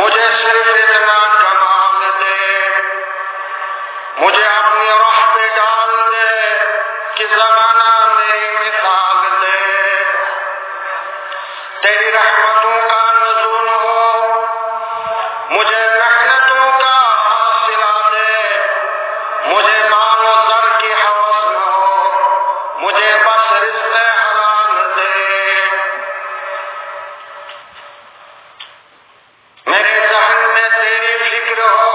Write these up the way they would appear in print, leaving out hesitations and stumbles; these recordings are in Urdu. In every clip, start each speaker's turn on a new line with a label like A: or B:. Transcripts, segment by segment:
A: مجھے صرف اتنا کمال دے، مجھے اپنی راہ پہ ڈال دے کہ زمانہ میری مثال دے، تیری رحمتوں کا نزول ہو، مجھے محنتوں کا حاصلہ دے، مجھے مال و زر کی حوث نہ ہو، مجھے بس رزق حلال دے۔ میرے ذہن میں تیری فکر ہو،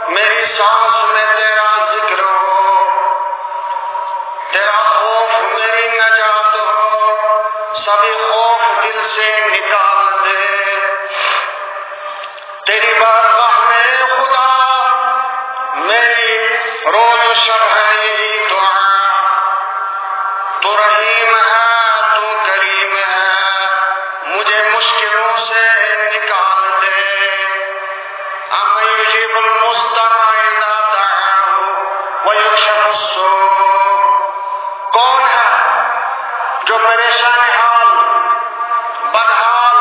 A: میری سانس میں تیرا ذکر ہو، تیرا خوف میری نجات ہو، سبھی خوف دل سے نکال دے۔ تیری بارگاہ میں خدا میری روز و شب ہے یہی دعا، تو رحیم ہے تو کریم ہے، مجھے مشکلوں سے نکال دے۔ اَمَّن يُجِيبُ الْمُضْطَرَّ إِذَا دَعَاهُ وَيَكْشِفُ السُّوءَ، کون ہے جو پریشان حال، بدحال،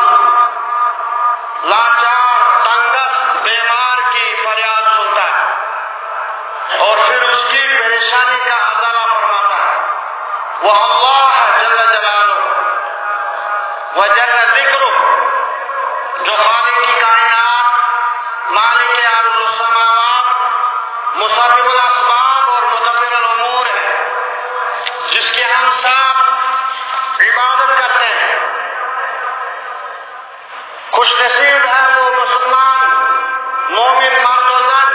A: لاچار، تنگست، بیمار کی فریاد سنتا ہے اور پھر اس کی پریشانی کا ازالہ فرماتا ہے؟ وہ اللہ ہے جل جلالہ وجل ذکرہ، جو خالق کی کائنات، مالک ارض و سماوات، مسبب الاسباب اور مدبر الامور ہے، جس کی ہم سب عبادت کرتے ہیں۔ خوش نصیب ہے وہ مسلمان، مومن مرد و زن،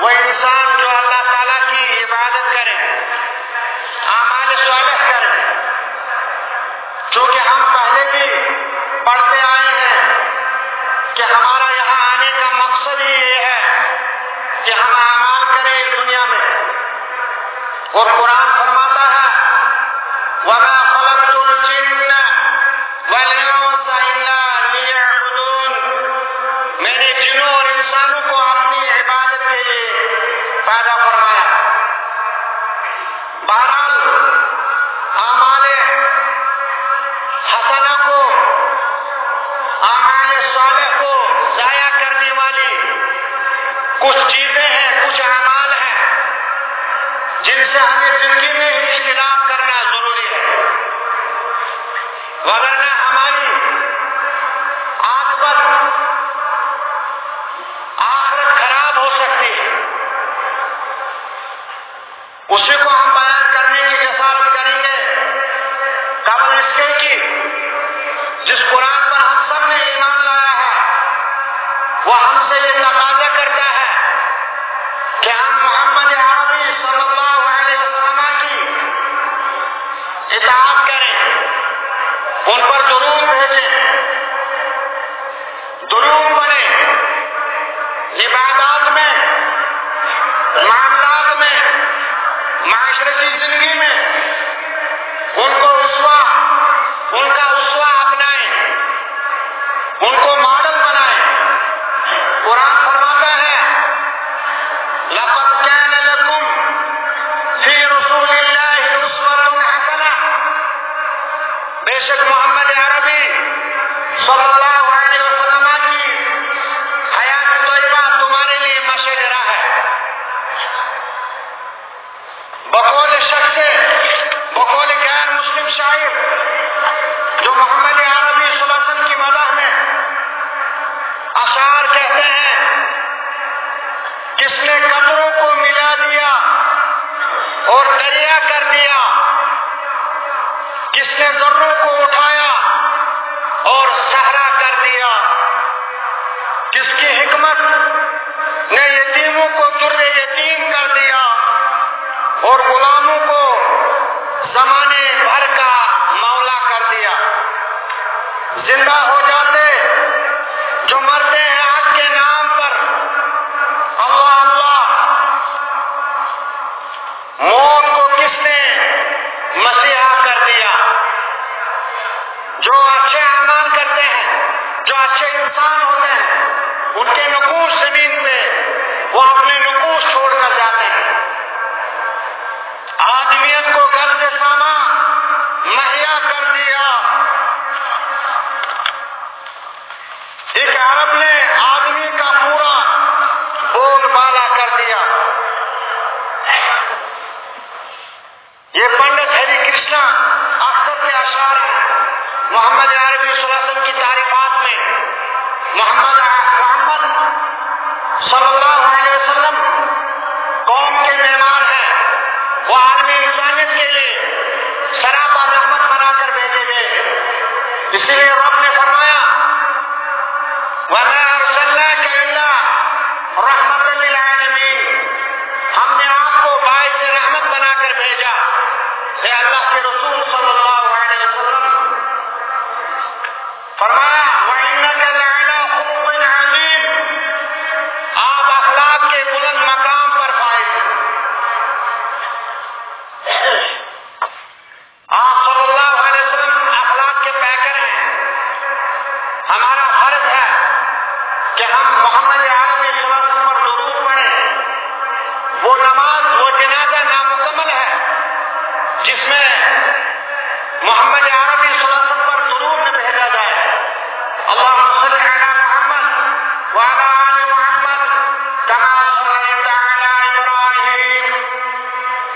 A: وہ انسان جو اللہ تعالیٰ کی عبادت کرے، اعمال صالح کرے۔ چونکہ ہم پہلے بھی پڑھتے آئے ہیں کہ ہمارا یہاں آنے کا مقصد ہی یہ ہے کہ ہم اعمال کریں اس دنیا میں، اور قرآن فرماتا ہے وَمَا خَلَقْتُ الْجِنَّ وَالْإِنسَ إِلَّا لِيَعْبُدُونِ، میں نے جنوں اور انسانوں کو اپنی عبادت کے لیے پیدا فرمایا۔ بہرحال اعمال حسنہ کو، اعمال صالح کو ضائع کرنے والی کچھ چیزیں ہیں، کچھ اعمال ہیں جن سے ہمیں زندگی میں اجتناب کرنا ضروری ہے، ورنہ ہماری عاقبت آخرت خراب ہو سکتی ہے۔ اسی کو ہم بیان کرنے کی جسارت کریں گے قبل اس کے کہ جس قرآن پر ہم سب نے ایمان لایا ہے وہ ہم سے یہ تقاضا کرتا ہے کہ ہم محمد عربی صلی اللہ علیہ وسلم کی اطاعت کریں، ان پر درود بھیجیں، درود بنے، عبادات میں، معاملات میں، معاشرتی زندگی میں ان کو ان کا اسوہ اپنائیں، ان کو ماڈل بنائیں۔ قرآن فرماتا ہے لَقَدْ كَانَ لَكُمْ فِي رَسُولِ اللَّهِ أُسْوَةٌ حَسَنَةٌ، بے شک محمد عربی صلی اللہ علیہ وسلم کی حیات طیبہ تمہارے لیے مشعل راہ ہے۔ بقول شخص، بقول غیر مسلم شاعر جو محمد عربی صلی اللہ علیہ وسلم کی مدح میں اشعار کہتے ہیں، کس نے قطروں کو ملا دیا اور دریا کر دیا، کس نے ذروں کو اٹھایا اور صحرا کر دیا، جس کی حکمت نے یتیموں کو در یتیم کر دیا اور غلاموں کو زمانے بھر کا مولا کر دیا۔ زندہ ہو جاتے جو مرتے ہیں حق کے نام پر، اللہ اللہ۔ موت کو کس نے مسیحا کر دیا؟ جو اچھے اعمال کرتے ہیں، جو اچھے انسان ہوتے ہیں، ان کے نقوش زمین پہ وہ اپنے نقوش چھوڑ کر جاتے ہیں۔ آدمیت کو گل سے ساما مہیا کر دیا۔ ایک عرب نے محمد عربی صلی اللہ علیہ وسلم کی تعریفات میں محمد صلی اللہ علیہ وسلم قوم کے معمار ہیں، وہ عالمی انسانیت کے لیے سراپا رحمت بنا کر بھیجے گئے۔ اسی لیے رب نے فرمایا وَمَا أَرْسَلْنَاكَ إِلَّا رَحْمَةً لِلْعَالَمِينَ، ہم نے آپ کو باعث رحمت بنا کر بھیجا۔ اے اللہ کے رسول صلی اللہ علیہ وسلم فرمایا وَإِنَّكَ لَعَلَىٰ خُلُقٍ عَظِيمٍ، آپ اخلاق کے بلند مقام پر فائز ہیں۔ آپ صلی اللہ علیہ وسلم اخلاق کے پیکر ہیں۔ ہمارا فرض ہے کہ ہم محمد عربی صلی اللہ علیہ وسلم پر درود پڑھیں۔ وہ نماز، وہ جنازہ نامکمل ہے جس میں محمد عربی صلی اللہ علیہ وسلم پر درود نہ بھیجا جائے۔ اللہم صل علی محمد وعلی آل محمد کما صلیت علی ابراہیم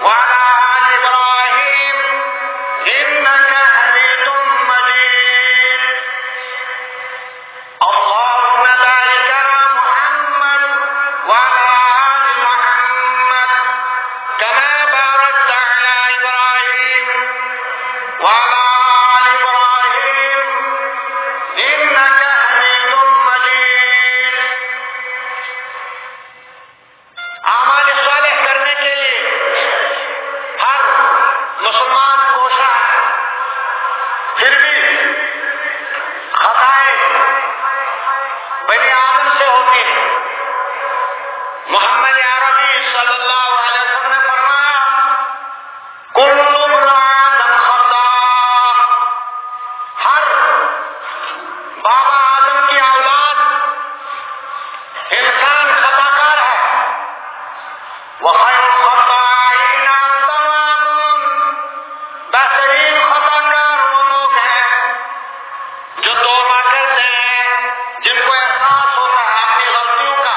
A: وعلی آل ابراہیم انک حمید مجید۔ اللہم بارک علی محمد وعلی آل محمد کما بارکت علی ابراہیم وعلی آل ابراہیم انک حمید مجید۔ اعمال صالح کرنے کے لیے ہر مسلمان کوشاں ہے، پھر بھی خطائیں بنی آدم سے ہوتی ہیں۔ محمد عربی صلی اللہ علیہ وسلم نے فرمایا کل ابن آدم خطاء، ہر بابا آدم کی اولاد انسان خطا کار ہے۔ وخیر الخطائین التوابون، بہترین خطا کار وہ لوگ ہیں جو توبہ کرتے ہیں، جن کو احساس ہوتا ہے اپنی غلطیوں کا،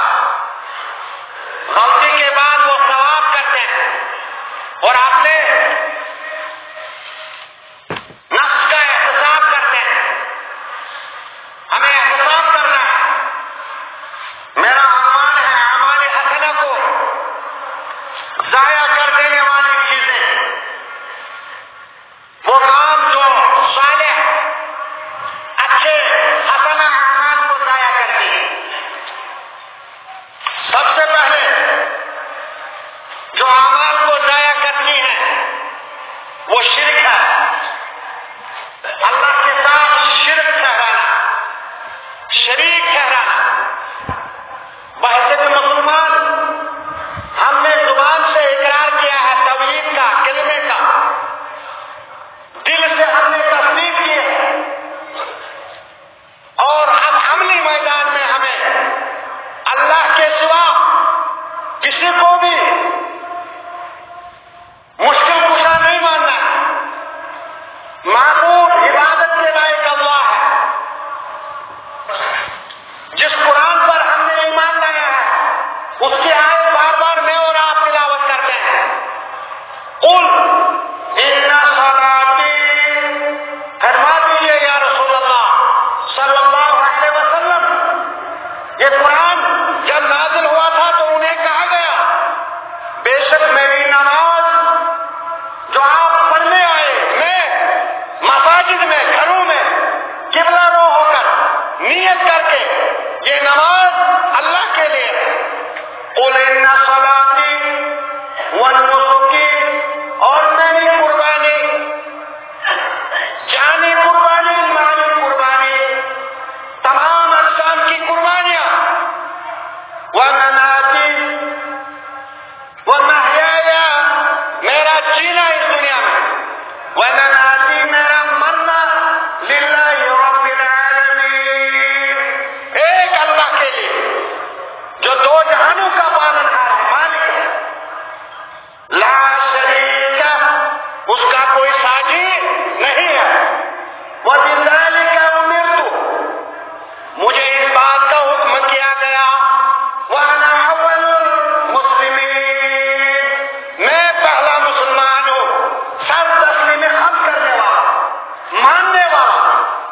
A: غلطی کے بعد وہ ثواب کرتے ہیں اور اپنے نفس کا احتساب کرتے ہیں۔ ہمیں احتساب کرنا ہے۔ میرا عنوان ہے اعمال حسنہ کو ضائع کر دینے والی چیزیں، وہ کام جو صالح اچھے حسنہ اعمال کو ضائع کرتی ہیں۔ سب سے پہلے جو اعمال کو ضائع کرتی ہیں وہ شرک ہے، اللہ کے ساتھ شرک ٹھہرانا، شریک ٹھہرانا۔ بحیثیت مسلمان ہم نے زبان سے اقرار کیا ہے توحید کا، کلمے کا، دل سے ہم نے تصدیق کی ہے، اور اب عملی میدان میں ہمیں اللہ کے سوا کسی کو بھی مشکل کشا نہیں ماننا ہے۔ معبود عبادت کے لائق اللہ ہے۔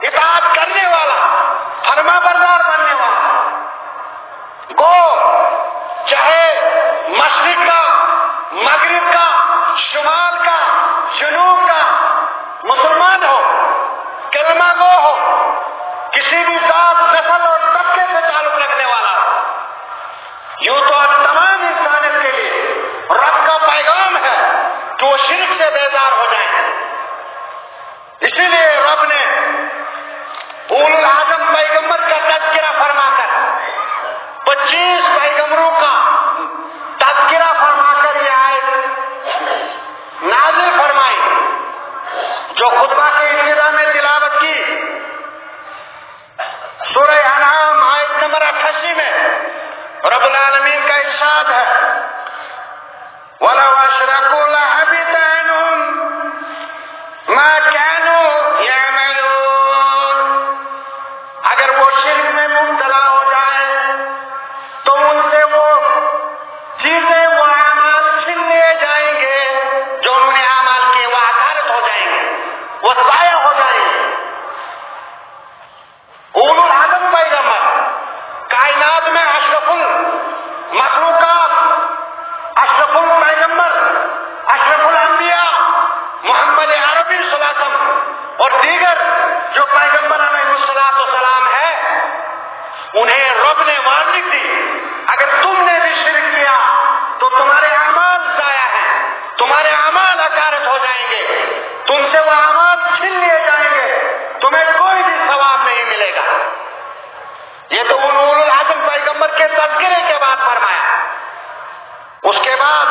A: اطاعت کرنے والا، فرما بردار بننے والا، گو چاہے مشرق کا، مغرب کا، شمال کا، جنوب کا مسلمان ہو، کلمہ گو ہو، کسی بھی ذات، نسل اور طبقے سے تعلق رکھنے والا، یوں تو تمام انسانیت کے لیے رب کا پیغام ہے کہ وہ شرک سے بیزار ہو جائیں۔ اسی لیے رب نے اولو العزم پیغمبر کا تذکرہ فرما کر 25 پیغمبروں کا تذکرہ فرما کر یہ آیت نازل فرمائی، جو خطبہ کے ابتدا میں تلاوت کی۔ سورہ انعام آیت نمبر 88 میں رب العالمین کا ارشاد ہے، وَلَوْ أَشْرَكُوا لَحَبِطَ عَنْهُمْ مَا كَانُوا يَعْمَلُونَ۔ اگر وہ شرک میں مبتلا ہو جائے تو ان سے وہ چیزیں، وہ اعمال چھین لیے جائیں گے جو انہوں نے اعمال کیے، وہ حقارت ہو جائیں گے، وہ ضائع ہو جائیں گے۔ اولو العزم پیغمبر، کائنات میں اشرف المخلوقات، اشرف الپیغمبر، اشرف الانبیاء محمد عربی صلی اللہ علیہ وسلم اور دیگر جو پیغمبر علیہ السلام ہے، انہیں رب نے وارننگ دی، اگر تم نے بھی شرک کیا تو تمہارے اعمال ضائع ہیں، تمہارے اعمال حقارت ہو جائیں گے، تم سے وہ اعمال چھین لیے جائیں گے، تمہیں کوئی بھی ثواب نہیں ملے گا۔ یہ تو اولو العزم پیغمبر کے تذکرے کے بعد فرمایا۔ اس کے بعد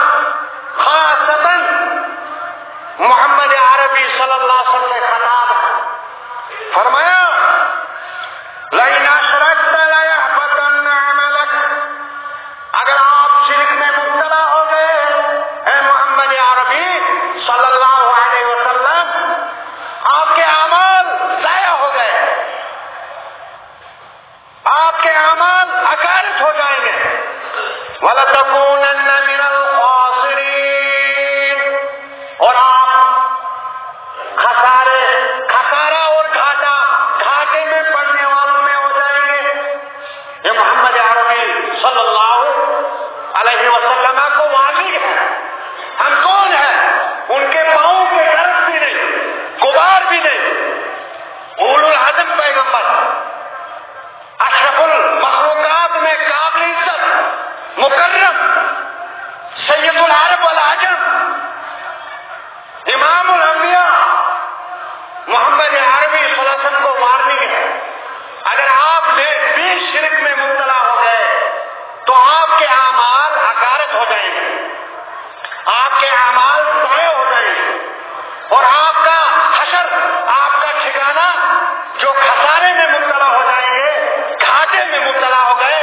A: خاصتاً محمد عربی صلی اللہ علیہ وسلم سے خطاب فرمایا، لَئِنْ أَشْرَكْتَ لَيَحْبَطَنَّ عَمَلَكَ۔ اگر آپ شرک میں مبتلا ہو گئے اے محمد عربی صلی اللہ علیہ وسلم، آپ کے اعمال ضائع ہو گئے، آپ کے اعمال حقارت ہو جائیں گے، وَلَتَكُونَنَّ مِنَ الْخَاسِرِينَ، اور آپ خسارہ اور گھاٹے میں پڑنے والوں میں ہو جائیں گے۔ یہ محمد عربی صلی اللہ علیہ وسلم کو واضح ہے۔ ہم کون ہیں؟ ان کے پاؤں پہ درد بھی نہیں، غبار بھی نہیں۔ اولو العزم پیغمبر، اشرف المخلوقات میں قابل عزت، مکرم، سید العرب والعجم، امام الانبیاء محمد عربی صلی اللہ علیہ وسلم کو وارننگ ہے، اگر آپ بھی شرک میں مبتلا ہو گئے تو آپ کے اعمال حقارت ہو جائیں گے، آپ کے اعمال ضائع ہو جائیں گے، اور آپ کا حشر، آپ کا ٹھکانہ جو خسارے میں مبتلا ہو جائیں گے، گھاٹے میں مبتلا ہو گئے،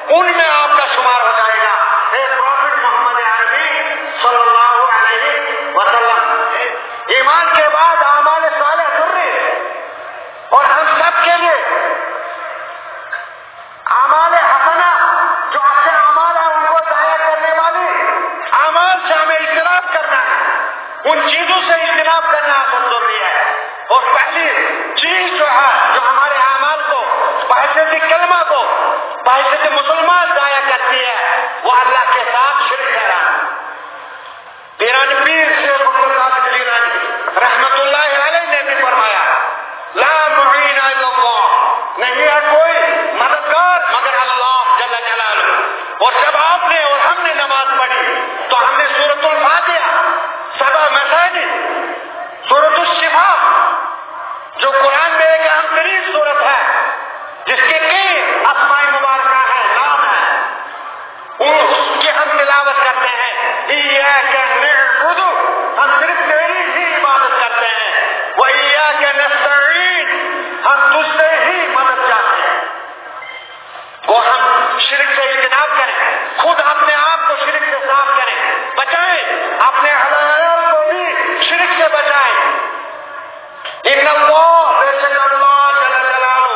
A: ان میں آپ کا شمار ہو جائے گا۔ اے پروفٹ محمد عربی صلی اللہ علیہ وسلم، ایمان کے بعد اعمال صالح ضروری ہے، اور ہم سب کے لیے اعمال حسنہ جو اچھے اعمال ہیں ان کو ضائع کرنے والی اعمال سے ہمیں اجتناب کرنا ہے، ان چیزوں سے اجتناب کرنا بہت ضروری ہے۔ اور پہلی چیز جو ہے جو ہمارے اعمال کو بحیثیت کلمہ کو، بحیثیت مسلمان ضائع کرتی ہے، وہ اللہ کے ساتھ شرک کرانا۔ پیران پیر سے رحمت اللہ علیہ نے بھی فرمایا، لا معین الا اللہ، نہیں ہے کوئی مددگار مگر اللہ جل جلالہ۔ اور جب آپ نے اور ہم نے نماز پڑھی تو ہم نے سورۃ الفاتحہ، 7 مساجد، سورۃ الشفاء جو قرآن میں ایک اہم ترین سورت ہے جس کے کئی اسماء مبارکہ ہیں، نام ہیں، اس کی ہم تلاوت کرتے ہیں، ایاک نعبد، ہم صرف تیری ہی عبادت کرتے ہیں، وایاک نستعین، ہم تجھ سے ہی مدد چاہتے ہیں۔ وہ ہم شرک سے اجتناب کریں، خود اپنے آپ کو شرک سے صاف کریں، بچائیں، اپنے حلال کو بھی شرک سے بچائیں۔ ان اللہ، بے شک اللہ جل جلالہ،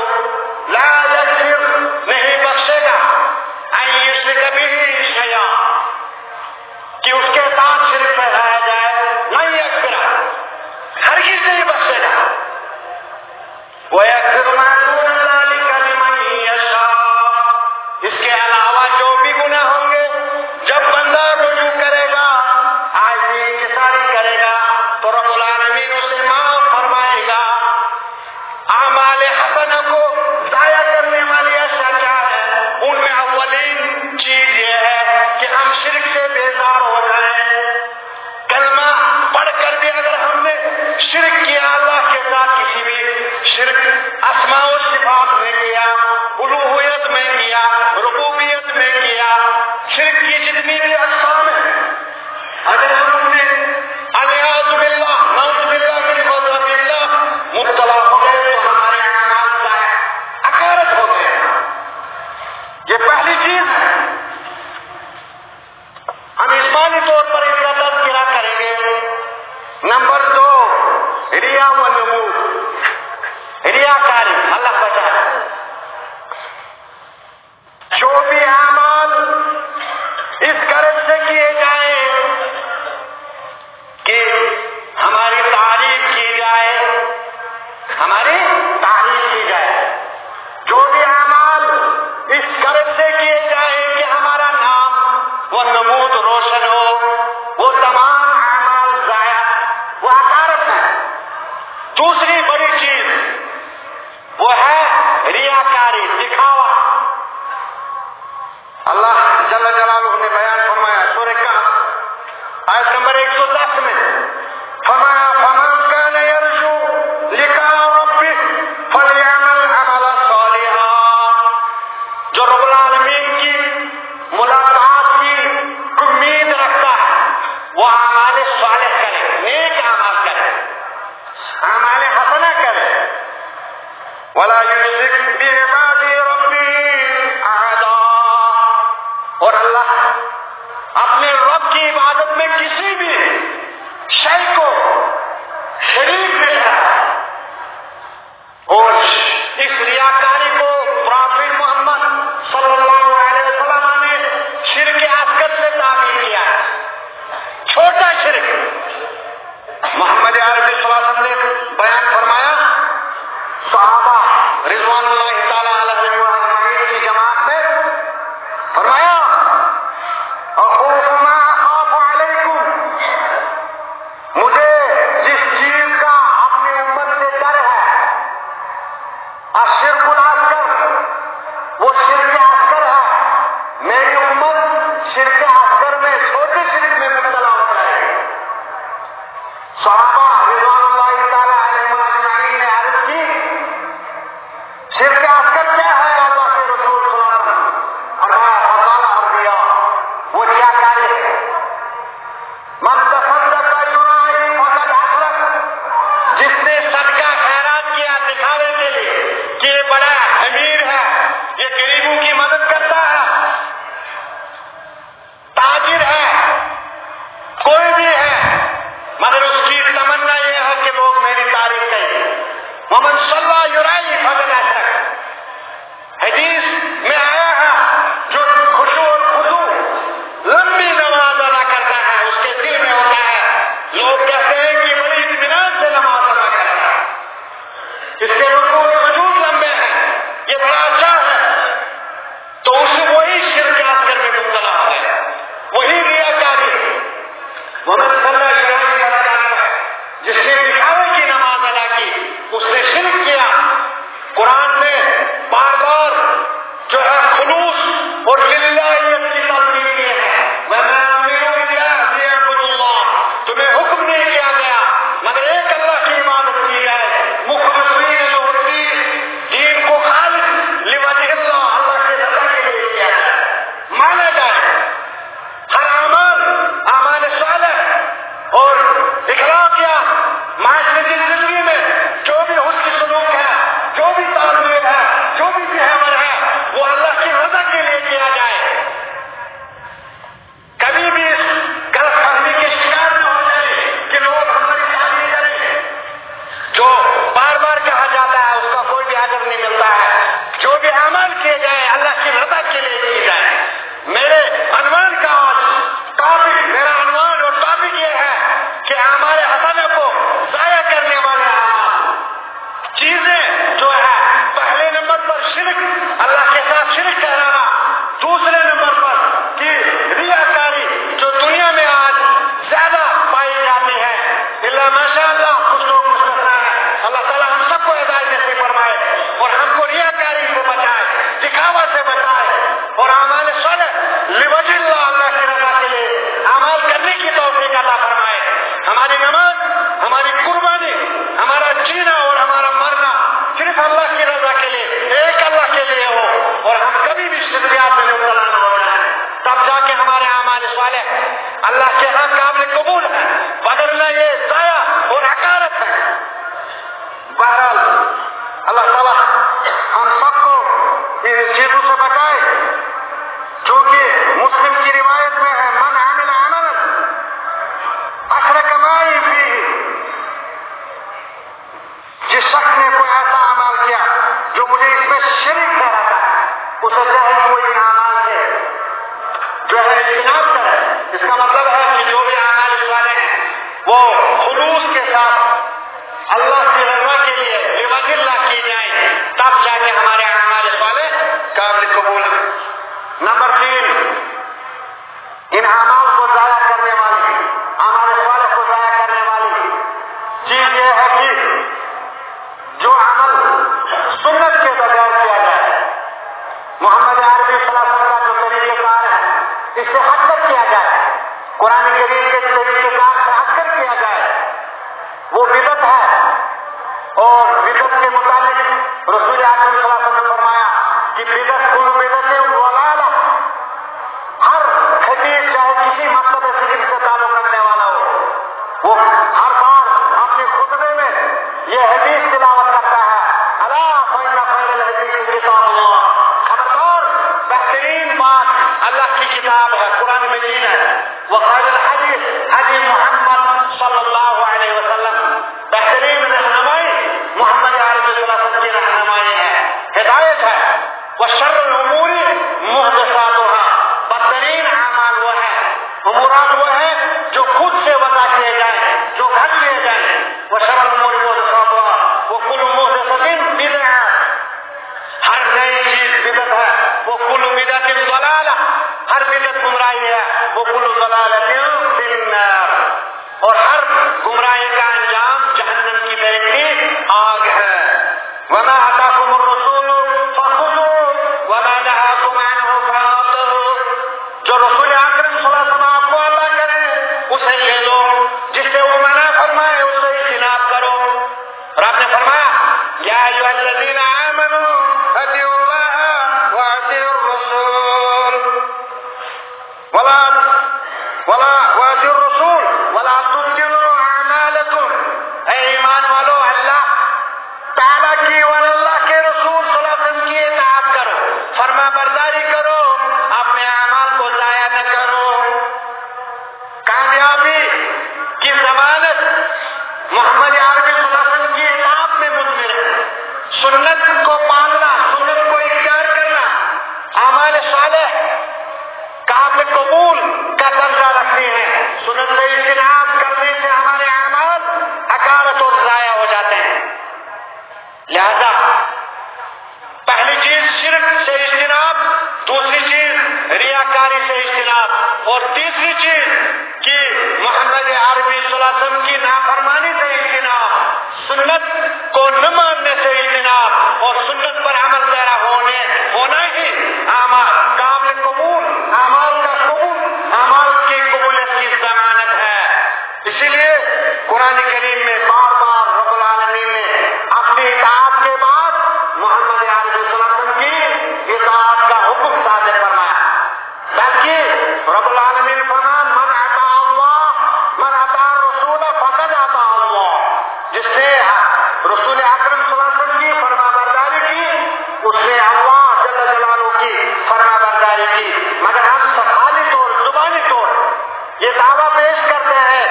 A: لا یغفر، نہیں بخشے گا، ان یشرک بہ شیئا، کہ اس کے ساتھ وَيَغْفِرُ مَا دُونَ ذَلِكَ لِمَن يَشَاءُ. اس کے علاوہ جو بھی گناہ ہوں گے جب بندہ رجوع کرے گا، عاجزی انکساری کرے گا تو رب العالمین اسے معاف فرمائے گا. اعمال حسنہ کو ضائع کرنے والی اشیاء کیا ہے؟ ان میں اولین چیز یہ ہے کہ ہم شرک سے بیزار ہو جائیں. کلمہ پڑھ کر بھی اگر ہم نے شرک کیا، اللہ کے ساتھ کسی بھی شرک اسماء و صفات میں کیا، الوہیت میں کیا، ربوبیت میں کیا، شرک کی جتنی بھی اقسام ہیں، اگر ہم نے الیاذ باللہ نعوذ باللہ من غضب اللہ مبتلا ہو گئے تو ہمارے اعمال ضائع اکارت ہو گئے. یہ پہلی چیز ہے. ہم اجمالی طور پر ان کا تذکرہ کریں گے. نمبر 2، ریا و نمود، ریاکاری. اللہ بچائے. جو بھی اعمال اس غرض سے کیے جائیں کہ ہماری تعریف کی جائے، ہماری تعریف کی جائے، جو بھی اعمال اس غرض سے کیے جائیں کہ ہمارا نام و نمود روشن ہو، وہ تمام اعمال ضائع، وہ عقارت ہے. دوسری بڑی چیز وہ ہے ریاکاری، دکھاوا. اللہ جل جلالہ نے بیان فرمایا سورہ کہف آیت نمبر 110 میں، فرمایا فَمَنْ كَانَ يَرْجُو لِقَاءَ رَبِّهِ فَلْيَعْمَلْ عَمَلًا صَالِحًا. جو رب العالمین کی ملاقات کی امید رکھتا ہے وہ اعمال صالح کرے، نیک اعمال کرے، اعمال حسنہ کرے. وَلَا يُشْرِكْ بِعِبَادَةِ رَبِّهِ أَحَدًا. اور اللہ اپنے رب کی عبادت میں کسی بھی شے کو شریک نہیں کرتا. اور اس ریاکاری کو پروفیٹ محمد صلی اللہ علیہ وسلم نے شرک اصغر سے تعبیر کیا ہے، چھوٹا شرک. محمد عربی صلی اللہ علیہ وسلم نے بیان فرمایا، صحابہ رضوان اللہ تعالی علیہم اجمعین کی جماعت میں فرمایا، اخوف ما اخاف علیکم، مجھے جس چیز کا اپنی امت سے ڈر ہے، الشرک الاصغر، وہ شرک اصغر ہے. میری امت شرک اصغر میں، چھوٹے شرک میں مبتلا ہو جائے گی. صحابہ رضوان اللہ تعالی علیہم اجمعین نے عرض کی، شرک اصغر کیا ہے اللہ کے رسول صلی اللہ علیہ وسلم؟ فرمایا فضل الریا، وہ ریاکاری ہے. من تصدق یرائی فقد اشرک، جس نے صدقہ خیرات کیا دکھاوے کے لیے کہ یہ بڑا امیر ہے، یہ غریبوں کی مدد کرتا ہے، تاجر ہے، کوئی بھی ہے، مگر اس کی تمنا یہ ہے کہ لوگ میری تعریف کریں. ومن صلی یرائی فقد اشرک. حدیث میں آیا ہے جو خشوع اور خضوع لمبی نماز ادا کرتا ہے، اس کے دل میں ہوتا ہے، لوگ کہتے ہیں کہ بڑی اطمینان سے نماز ادا کرتا ہے، اس کے رکوع و سجود لمبے ہیں، یہ بڑا اچھا ہے، تو اسے وہی شرک اصغر میں مبتلا ہو گیا، وہی ریاکاری. ومن صلی یرائی فقد اشرک، جس نے دکھاوے کی نماز ادا کی اس نے شرک کیا. قرآن نے بار بار جو ہے خلوص اور للہیت کی تلقین کی ہے. وَمَا أُمِرُوا إِلَّا لِيَعْبُدُوا اللَّهَ، تمہیں حکم نہیں کیا گیا مگر ایک اللہ کی عبادت کی جائے، مخلصین لہ الدین، دین کو خالص لوجہ اللہ، اللہ کے رضا کے لیے کیا جائے، مانا جائے. ہر اعمال صالح اور اخلاقیہ معاشرتی زندگی میں جو بھی حسن سلوک ہے، جو بھی تعلیم ہے، جو بھی بہیور ہے، وہ اللہ کی رضا کے لیے کیا جائے. کبھی بھی اس غلط فہمی کے شکار نہ ہو جائے کہ لوگ ہماری تعریف کریں. جو بار بار کہا جاتا ہے اس کا کوئی بھی اجر نہیں ملتا ہے. جو بھی اعمال کیے جائیں اللہ کی رضا کے لیے کیے جائیں. میرے عنوان کا ٹاپک، میرا عنوان اور ٹاپک یہ ہے کہ اعمال حسنہ کو ضائع کرنے والے اعمال، چیزیں جو شرک، اللہ کے ساتھ شرک ٹھہرانا. دوسرے نمبر پر کہ ریاکاری جو دنیا میں آج زیادہ پائی جاتی ہے، اللہ ماشاء اللہ کچھ لوگ مستثنا ہیں. اللہ تعالیٰ ہم سب کو ہدایت نصیب فرمائے اور ہم کو ریاکاری سے بچائے، دکھاوا سے بچائے، اور اعمال صالح لوجہ اللہ، اللہ کی رضا کے لیے اعمال کرنے کی توفیق عطا فرمائے. ہماری نماز، ہماری قربانی، ہمارا جینا اور ہمارا مرنا صرف اللہ کی رضا کے لیے، ایک اللہ کے لیے ہو، اور ہم کبھی بھی شرکیات میں مبتلا نہ ہو جائیں. تب جا کے ہمارے اعمال صالح اللہ کے ہاں قابل قبول ہے، بدلنا یہ ضائع اور حقارت ہے. بہرحال اللہ تعالیٰ ہم سب کو ان چیزوں سے بچائے، چونکہ مسلم کی روایت میں ہے من عمل عملا اشرک معی فیہ، جس شخص نے کوئی ایسا عمل کیا جو مجھے اس میں شریک ٹھہراتا ہے، اسے چاہے وہ ان اعمال سے جو ہے اجتناب کرے. اس کا مطلب ہے کہ جو بھی اعمال صالح ہیں وہ خلوص کے ساتھ اللہ کی رضا کے لیے لوجہ اللہ کی جائیں، تب جا کے ہمارے اعمال صالح قابل قبول ہیں. نمبر 3، ان اعمال کو ضائع کرنے والی، اعمال صالح کو ضائع کرنے والی چیز یہ ہے کہ جو عمل سنت کے بغیر کیا جائے، محمد عربی صلی اللہ علیہ وسلم کا جو طریقہ کار ہے اس سے ہٹ کر کیا جائے، قرآن کریم کے طریقہ کار سے ہٹ کر کیا جائے، وہ بدعت ہے. اور بدعت کے متعلق رسول اکرم صلی اللہ علیہ وسلم نے فرمایا کہ بدعت کل بدعت ضلالہ، ہر حدیث چاہے کسی مقصد ذکر سے تعلق رکھنے والا ہو، وہ ہر بار اپنے خطبے میں یہ حدیث تلاوت کرتا ہے، الا فإن خیر الحدیث کتاب اللہ، خبردار بہترین بات اللہ کی کتاب ہے، قرآن مجید ہے. وخیر الحدیث حدیث محمد صلی اللہ علیہ وسلم، بہترین رہنمائی محمد عربی صلی اللہ علیہ وسلم کی رہنمائی ہے، ہدایت ہے. وشر الامور محدثاتها، بدترین اعمال وہ ہیں، امورات وہ ہیں جو خود سے وضع کیے جائیں، جو گھڑ لیے جائیں. وشر الامور محدثاتها وکل محدثۃ بدعہ، ہر نئی چیز بدعت ہے. وکل بدعۃ ضلالہ، ہر بدعت گمراہی ہے. وکل ضلالۃ فی النار، اور ہر گمراہی کا انجام جہنم کی بیٹی آگ ہے. وما آتاکم الرسول فخذوہ وما نہاکم عنہ فانتہوا، جو رسول اکرم صلی اللہ علیہ وسلم آپ کو عطا کرے اسے لے لو، جس سے وہ منع فرمائے اس سے اجتناب کرو. اور آپ نے فرمایا یا ایھا الذین آمنوا اطیعوا اللہ واطیعوا الرسول واطیعوا الرسول ولا تبطلوا اعمالکم. اے ایمان والو، اللہ تعالیٰ کی اور اللہ کے رسول صلی اللہ علیہ وسلم کی اطاعت کرو، فرما برداری کرو، اپنے اعمال کو ضائع نہ کرو. کامیابی کی ضمانت محمد عربی صلی اللہ علیہ وسلم کی اطاعت میں مضمر ہے. سنت کو پالنا، سنت کو اختیار کرنا، اعمال صالح قابل قبول کا درجہ رکھتی ہے. سنت سے اجتناب کرنے سے ہمارے اعمال حقارت اور ضائع ہو جاتے ہیں. لہذا پہلی چیز شرک سے اجتناب، دوسری چیز ریاکاری سے اجتناب، اور تیسری چیز کہ محمد عربی صلی اللہ علیہ وسلم کی نافرمانی سے اجتناب، سنت کو نہ ماننے سے اجتناب، اور سنت پر عمل پیرا ہونا ہی اعمال قابل قبول، اعمال کا قبول، اعمال کی قبولیت کی ضمانت ہے. اسی لیے قرآن کریم میں بار بار رب العالمین نے اپنی اطاعت کے بعد محمد عربی صلی اللہ علیہ وسلم کی اطاعت کا حکم صادر فرمایا. بلکہ رب العالمین نے فرمایا من اطاع اللہ، من اطاع الرسول فقد اطاع اللہ، جس نے رسول اکرم صلی اللہ علیہ وسلم کی فرما برداری کی اس نے اللہ جل جلالہ کی فرما برداری کی. مگر ہم سفالی طور، زبانی طور یہ دعویٰ پیش کرتے ہیں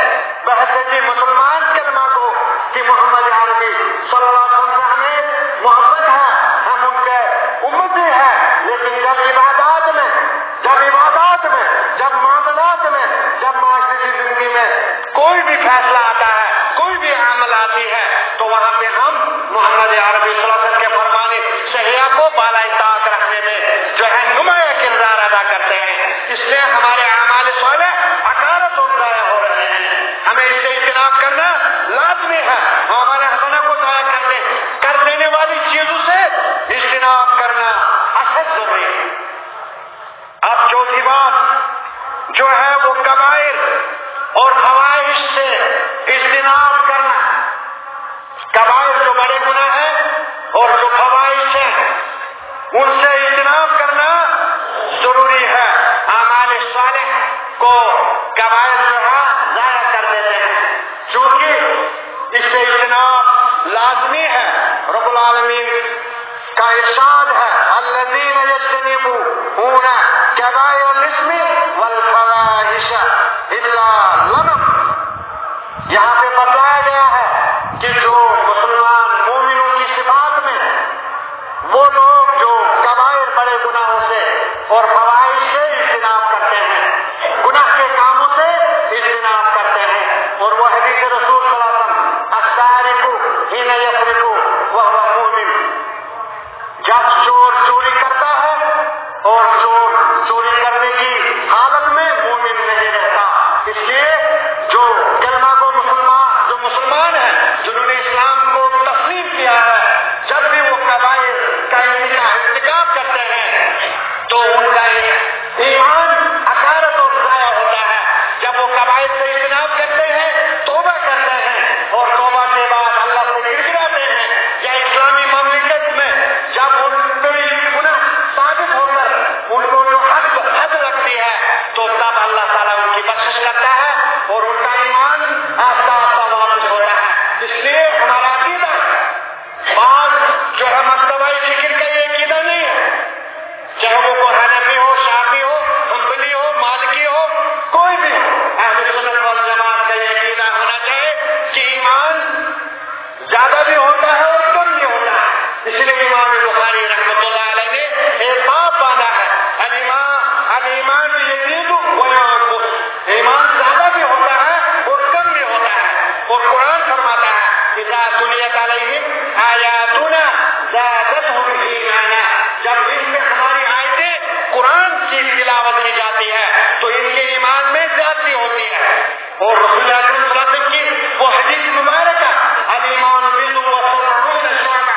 A: بحثیت مسلمان کلمہ کو کہ محمد عربی صلی اللہ علیہ وسلم سے ہمیں محبت ہے، ہم ان کے امتی ہیں، لیکن جب عبادات میں، جب معاملات میں، جب معاشرتی زندگی میں کوئی بھی فیصلہ آتا ہے، کوئی بھی عمل آتی ہے، تو وہاں پہ ہم محمد عربی صلی اللہ علیہ وسلم کے فرمان صحیحہ کو تعالیٰ اطاعت رکھنے میں جو ہے نمایاں کردار ادا کرتے ہیں. اس لیے ہمارے اعمال صالح حقارت اور ضائع ہو رہے ہیں. ہمیں اس سے اجتناب کرنا لازمی ہے. ہمارے حسنہ کو ضائع کر دینے والی چیزوں سے اجتناب کرنا اشد ضروری ہے. اب چوتھی بات جو ہے وہ کبائر اور فواحش سے اجتناب کرنا. کبائر جو بڑے گناہ ہیں اور جو فواحش ہیں ان سے اجتناب کرنا ضروری ہے. اعمال صالح کو کبائر جو ہے ضائع کر دیتے ہیں چونکہ اس سے اجتناب لازمی ہے. رب العالمین کا ارشاد ہے الذین یجتنبون کبائر الاسم والفواحش الا اللمم. یہاں پہ بتلایا گیا ہے کہ جو مسلمان مومنوں کی صفات میں وہ لوگ جو کبائر بڑے گناہوں سے اور فواحش سے اجتناب کرتے ہیں, گناہ کے کاموں سے اجتناب کرتے ہیں. اور وہ حدیث رسول صلی اللہ علیہ وسلم السارق حین یسرق وهو مؤمن, جب چور چوری کرتا ہے اور چور چوری کرنے کی حالت میں مومن نہیں رہتا. اس لیے جو کلمہ کو مسلمان ہیں جنہوں نے اسلام کو تسلیم کیا ہے, جب بھی وہ کبائر کا ارتکاب کرتے ہیں تو ان کا ایمان حقارت اور ضائع ہوتا ہے. جب وہ کبائر سے اجتناب کرتے ہیں, توبہ کرتے ہیں اور توبہ کے بعد اللہ سے گڑگڑاتے ہیں, یا اسلامی مملکت میں جب ان پہ گناہ ثابت ہو کر ان کو جو حد لگتی ہے تو تب اللہ تعالیٰ ان کی بخشش کرتا ہے اور ان کا ایمان آہستہ آہستہ واپس ہوتا ہے. اس لیے ہمارا عقیدہ بعض جو ہے مرتبہ ذکر کا یہ عقیدہ نہیں ہے, چاہے وہ حنفی ہو, شافعی ہو, حنبلی ہو, مالکی ہو, کوئی بھی ہو. اہل سنت والجماعت کا یہ عقیدہ ہونا چاہیے کہ ایمان زیادہ بھی ہوتا ہے اور کم بھی ہوتا ہے. اس لیے امام بخاری رحمۃ اللہ علیہ نے ایک باب باندھا ہے الایمان یزید و ینقص. ایمان زیادہ بھی ہوتا ہے اور کم بھی ہوتا ہے. اور قرآن فرماتا ہے اذا تلیت علیہم آیاتنا زادتہم ایمانا, جب ان میں ہماری آیتیں قرآن کی تلاوت کی جاتی ہے تو ان کے ایمان میں زیادتی ہوتی ہے. اور رسول اللہ صلی اللہ علیہ وسلم کی وہ حدیث مبارکہ الایمان بضع وسبعون شعبہ,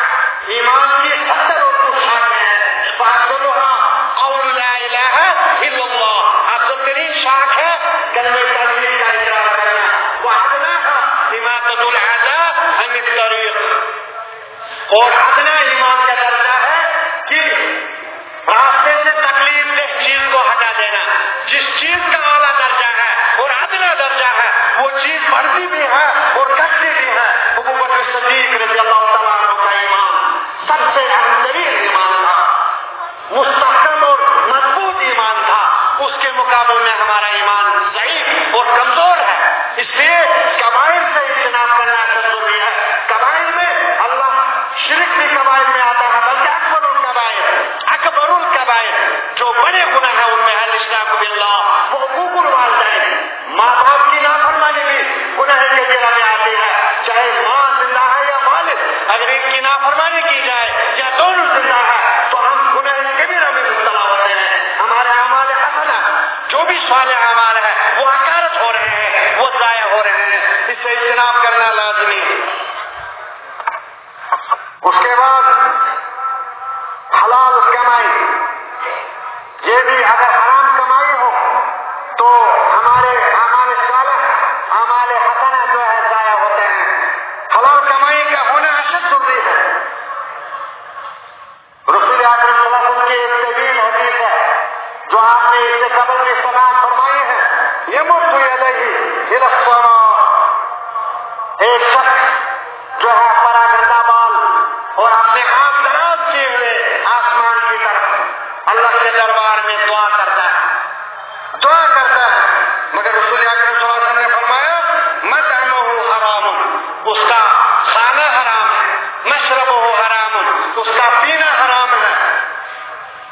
A: ایمان کی 70 اور کچھ شاخیں ہیں. فاصلها قول لا الہ الا اللہ, افضل ترین شاخ ہے کلمہ توحید کا اقرار کرنا. وادناها اماطۃ الاذى عن الطریق, اور ادنا ایمان کا درجہ ہے کہ راستے سے تکلیف دہ چیز کو ہٹا دینا. جس چیز کا اعلیٰ درجہ ہے اور ادنا درجہ ہے وہ چیز بڑھتی بھی ہے اور گھٹتی بھی ہے. ابو بکر صدیق رضی اللہ تعالیٰ عنہ کا ایمان سب سے اہم ترین ایمان تھا, مستحکم اور مضبوط ایمان تھا. اس کے مقابلے میں ہمارا ایمان ضعیف اور کمزور ہے. اس لیے کبائر سے اجتناب کرنا ضروری ہے. کبائر میں اللہ شرک بھی کبائر میں آتا ہے, بلکہ اکبر الکبائر جو بڑے گناہ ہیں ان میں الاشراک باللہ, وہ حقوق الوالدین, ماں باپ کی نافرمانی بھی گناہ کبیرہ میں آتی ہے. چاہے ماں زندہ ہے یا والد, اگر ان کی نافرمانی کی جائے یا دونوں زندہ ہے تو ہم گناہ کبیرہ میں مبتلا ہوتے ہیں. ہمارے اعمال حسنہ جو بھی صالح اعمال ہے وہ حقارت ہو رہے ہیں, وہ ضائع ہو رہے ہیں. اس سے اجتناب کرنا لازمی ہے. اس کے بعد حلال کمائی, یہ بھی اگر حرام کمائی ہو تو ہمارے اعمال صالح, اعمال حسنہ جو ہے ضائع ہوتے ہیں. حلال کمائی کا ہونا اشد ضروری ہے. رسول اکرم صلی اللہ علیہ وسلم کی ایک طویل حدیث ہے جو آپ نے اس سے قبل میں سلام فرمائی ہے. یمد یدیہ الی السماء, ایک شخص جو ہے پراگندہ بال اور اپنے ہاتھ دراز کیے ہوئے آسمان کی طرف اللہ کے دربار میں دعا کرتا ہے. مگر رسول اکرم صلی اللہ علیہ وسلم نے فرمایا مطعمہ حرام, اس کا کھانا حرام ہے, مشربہ حرام, اس کا پینا حرام ہے.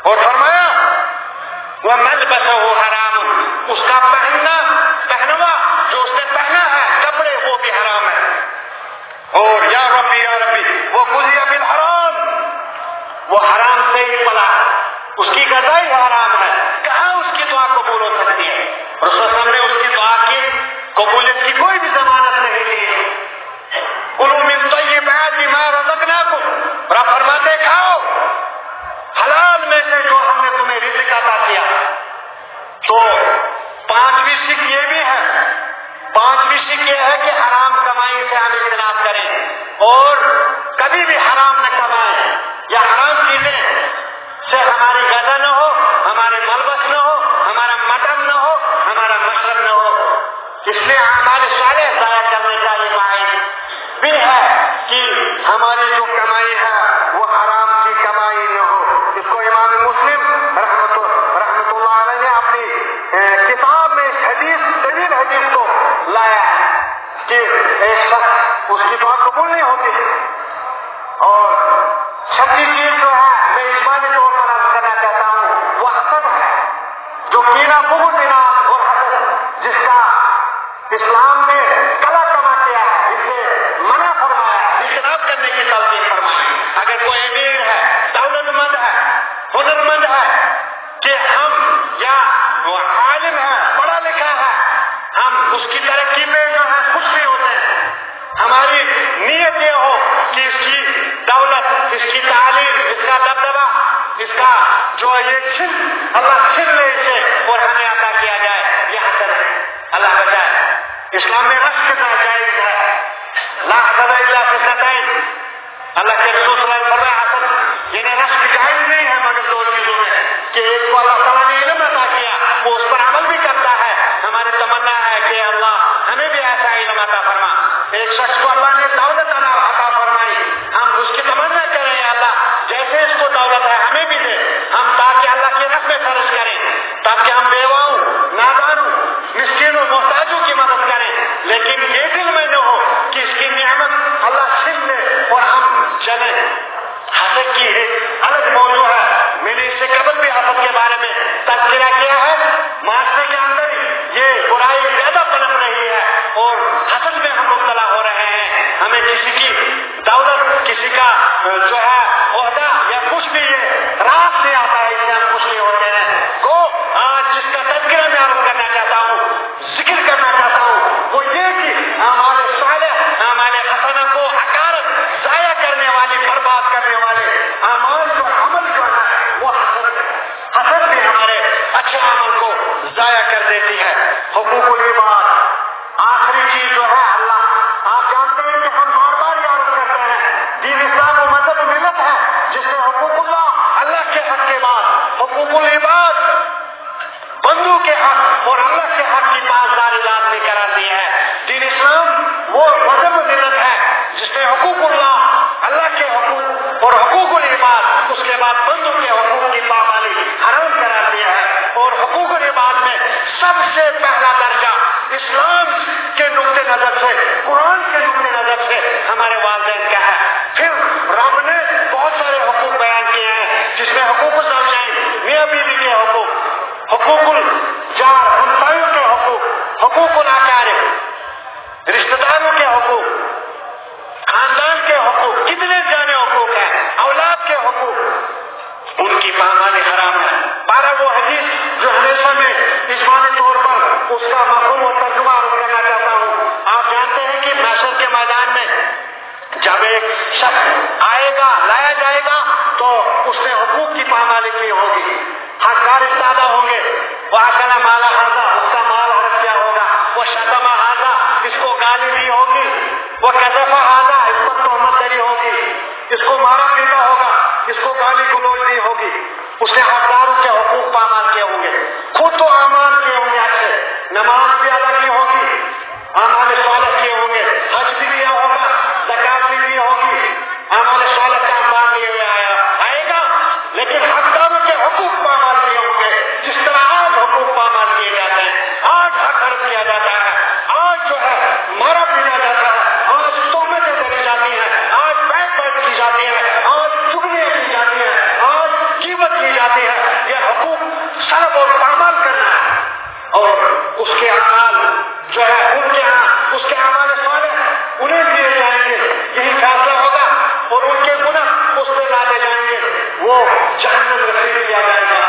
A: اور فرمایا وملبسہ حرام, اس کا پہنوا جو اس نے پہنا ہے کپڑے وہ بھی حرام ہے. اور یا ربی وہ قضی بالحرام, وہ حرام سے سزا ہی حرام ہے، کہاں اس کی دعا قبول ہو سکتی ہے؟ رسول صلی اللہ علیہ وسلم نے اس کی دعا کی قبولیت کی کوئی بھی ضمانت نہیں دی۔ کلوا من طیبات ما رزقناکم، رب فرماتے کھاؤ حلال میں سے جو ہم نے تمہیں رزق عطا کیا۔ تو پانچویں سکھ یہ بھی ہے، پانچویں سکھ یہ ہے کہ حرام کمائی سے ہم اجتناب کریں اور کبھی بھی حرام نہ کمائیں یا حرام چیزیں سے ہماری غذا نہ ہو، ہمارے ملبس نہ ہو، ہمارا مٹن نہ ہو، ہمارا مشرب نہ ہو۔ اس لیے اعمال صالح ضائع کرنے کا یہ باعث بھی ہے کہ ہماری جو کمائی ہے وہ حرام کی کمائی نہ ہو۔ اس کو امام مسلم رحمت اللہ علیہ نے اپنی کتاب میں حدیث طویل حدیث کو لایا ہے کہ ایک شخص اس کی دعا قبول نہیں ہوتی۔ اور چھٹی چیز جو ہے میں اجمالی طور پر عرض کرنا چاہتا ہوں وہ حسد ہے، جو کینہ بغض اناد اور حسد جس کا اسلام نے کلا کما کیا ہے، اسے منع فرمایا ہے، اجتناب کرنے کی تلقین فرمائی۔ اگر کوئی امیر ہے، دولت مند ہے، ہنرمند ہے کہ ہم یا وہ عالم ہے، پڑھا لکھا ہے، ہم اس کی ترقی میں جو ہے خوش بھی ہوتے ہیں۔ ہماری نیت یہ ہو کہ اس کی دولت، اس کی تعلیم، اس کا دبدبہ، اس کا جو یہ چھن اللہ چھن لے اسے اور ہمیں عطا کیا جائے، یہ حسد ہے۔ اللہ بچائے۔ اسلام میں رشک کا جائز ہے، لا حسد الا فی اثنتین۔ اللہ کے رسول صلی اللہ علیہ وسلم حسد یعنی رشک جائز نہیں ہے مگر دو چیزوں میں کہ ایک کو اللہ تعالیٰ نے علم عطا کیا، وہ اس پر عمل بھی کرتا ہے۔ ہماری تمنا ہے کہ اللہ ہمیں بھی ایسا علم عطا فرما۔ ایک شخص کو اللہ نے دولت عطا فرمائی، ہم اس کی تمنا کریں یا اللہ جیسے اس کو دولت ہے ہمیں بھی دے، ہم تاکہ اللہ کی راہ میں خرچ کریں، تاکہ ہم بیواؤں، نادانوں، مسکینوں، محتاجوں کی مدد کریں۔ لیکن یہ دل میں نہ ہو کہ اس کی نعمت اللہ چھین لے اور ہم چلیں۔ حسد کی ایک الگ موضوع ہے، میں نے اس سے قبل بھی حسد کے بارے میں تذکرہ کیا ہے۔ معاشرے کے اندر یہ برائی زیادہ پنپ رہی ہے اور حسد میں ہم مبتلا ہو رہے ہیں۔ ہمیں کسی کی دولت، کسی کا جو ہے عہدہ یا کچھ بھی یہ راس سے آتا ہے، اس سے ہم خوش نہیں ہوتے ہیں۔ کو آج جس کا تذکرہ میں عرض کرنا چاہتا ہوں، ذکر کرنا چاہتا ہوں، وہ یہ کہ اعمال صالح، اعمال حسنہ کو حقارت، ضائع کرنے والی، برباد کرنے والے اعمال جو عمل جو ہے وہ حسد بھی ہمارے اچھے عمل کو ضائع کر دیتی ہے۔ حقوق العباد، آخری چیز جو ہے اللہ، آپ جانتے ہیں کہ ہم بار بار یاد کرتے ہیں دین اسلام و مذہب ملت ہے جس نے حقوق اللہ کے حق کے بعد حقوق العباد، بندوں کے حق اور اللہ کے حق کی پاسداری لازمی قرار دی ہے۔ دین اسلام وہ مذہب ملت ہے جس نے حقوق اللہ کے حقوق اور حقوق العباد، اس کے بعد بندوں کے حقوق کی پابندی حرام قرار دیا ہے۔ اور حقوق العباد میں سب سے پہلا درجہ اسلام کے نقطۂ نظر سے، قرآن کے نقطۂ نظر سے ہمارے والدین کا ہے۔ پھر رب نے بہت سارے حقوق بیان کیے ہیں جس میں حقوق الزوجین، میاں بیوی کے حقوق، حقوق الجار، ہمسایوں کے حقوق، حقوق الاقارب، رشتہ داروں کے حقوق، خاندان کے حقوق، کتنے جانے حقوق ہیں، اولاد کے حقوق، ان کی پامال حرام ہے۔ بارہ وہ حدیث جو ہمیشہ میں اجمالی طور پر اس کا مفہوم و ترجمہ عرض کرنا چاہتا ہوں۔ آپ جانتے ہیں کہ محشر کے میدان میں جب ایک شخص آئے گا، لایا جائے گا، تو اس نے حقوق کی پامالی کی ہوگی، حقدار استادہ ہوں گے۔ وہ اکلا مالا حاضہ، اس کا مال ہڑپ کیا ہوگا، وہ شتم حاضہ، اس کو گالی دی ہوگی، وہ کذف حاضہ، اس پر تہمت دری ہوگی، اس کو مارا پیٹا ہوگا، اس کو گالی گلوچ دی ہوگی۔ اس نے حقداروں کے حقوق پامال کیے ہوں گے، خود تو اعمال کیے ہوں گے، اچھے نماز بھی ادا کی ہوگی، اعمال صالح کیے ہوں گے، حج بھی دیا ہوگا، زکات بھی دی ہوگی، اعمال صالح کا انبان لیے ہوئے آئے گا، لیکن حقداروں کے حقوق پامال کیے ہوں گے۔ جس طرح آج حقوق پامال کیے جاتے ہیں، آج حق ہڑپ کیا جاتا ہے، آج جو ہے مارا پیٹا جاتا ہے، آج تہمتیں دری جاتی ہیں، آج بیٹھ کی جاتی ہے، آج چگلیاں کی جاتی ہیں، آج قیمت کی جاتی ہے۔ یہ حقوق سلب اور پامال کرنا ہے، اور اس کے اعمال جو ہے ان کے اس کے اعمال صالح انہیں دیے جائیں گے، یہی فیصلہ ہوگا، اور ان کے گناہ اس پہ ڈالے جائیں گے، وہ جہنم رسید کیا جائے گا۔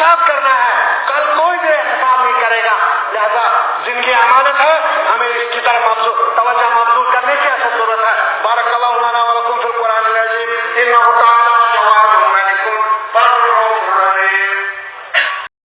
A: حساب کرنا ہے، کل کوئی بھی حساب نہیں کرے گا، لہذا زندگی امانت ہے، ہمیں اس کی طرف